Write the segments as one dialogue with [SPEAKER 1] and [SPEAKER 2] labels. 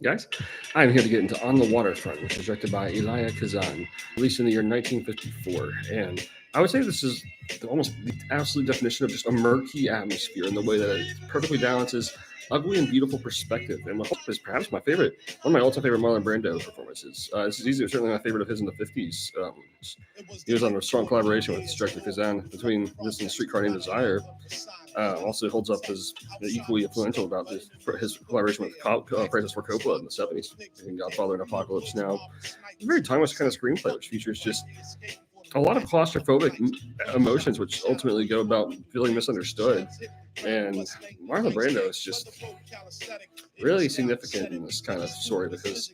[SPEAKER 1] Guys, I'm here to get into On the Waterfront, which is directed by Elia Kazan, released in the year 1954. And I would say this is almost the absolute definition of just a murky atmosphere in the way that it perfectly balances ugly and beautiful perspective. And what is perhaps my favorite, one of my all-time favorite Marlon Brando performances. This is easily certainly my favorite of his in the 50s. He was on a strong collaboration with director Kazan between this and Streetcar Named Desire. Also holds up as equally influential about his collaboration with Francis Ford Coppola in the 70s, in Godfather and Apocalypse Now. It's a very timeless kind of screenplay, which features just a lot of claustrophobic emotions, which ultimately go about feeling misunderstood. And Marlon Brando is just really significant in this kind of story because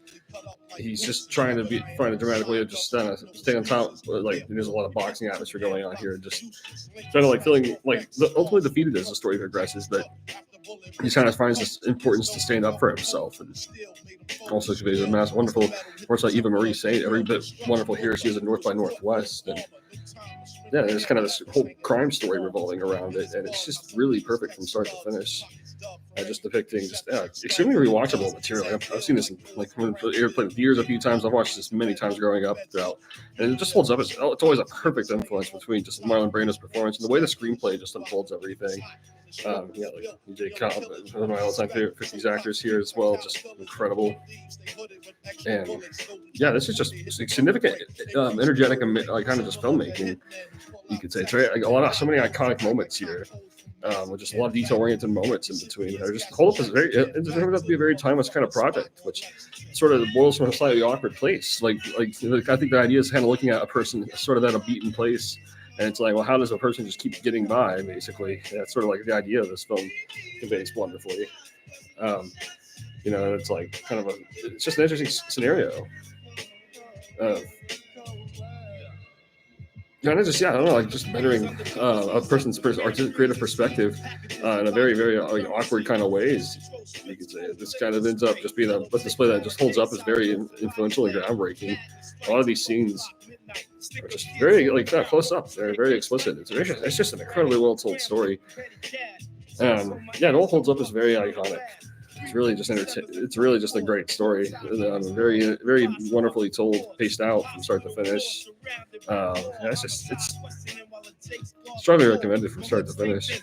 [SPEAKER 1] he's just trying to find a dramatic way of just stay on top. Like there's a lot of boxing atmosphere going on here, just kind of like feeling like ultimately defeated as the story progresses, but he kind of finds this importance to stand up for himself, and also conveys a massive, wonderful, works like Eva Marie Saint, every bit wonderful here. She is in North by Northwest, and yeah, there's kind of this whole crime story revolving around it, and it's just really perfect from start to finish. Just depicting just extremely rewatchable material. I've seen this in, like airplane theaters a few times. I've watched this many times growing up throughout, and it just holds up. It's always a perfect influence between just Marlon Brando's performance and the way the screenplay just unfolds everything. Like DJ Cobb, one of my all-time favorite 50s actors here as well, just incredible. And yeah, this is just significant, energetic, and kind of just filmmaking. You could say it's very, like, so many iconic moments here. With just a lot of detail-oriented moments in between. They're just hold up as it turned out to be a very timeless kind of project, which sort of boils from a slightly awkward place. Like I think the idea is kind of looking at a person sort of at a beaten place, and it's like, well, how does a person just keep getting by? Basically, that's sort of like the idea of this film conveys wonderfully. And it's like it's just an interesting scenario. Kind of just I don't know, like just bettering a person's creative perspective in a very very awkward kind of ways. You could say this kind of ends up just being a display that just holds up as very influential and groundbreaking. A lot of these scenes are just very close up. They're very explicit. It's just an incredibly well told story. It all holds up as very iconic. It's really just It's really just a great story. Very, very wonderfully told, paced out from start to finish. It's strongly recommended from start to finish.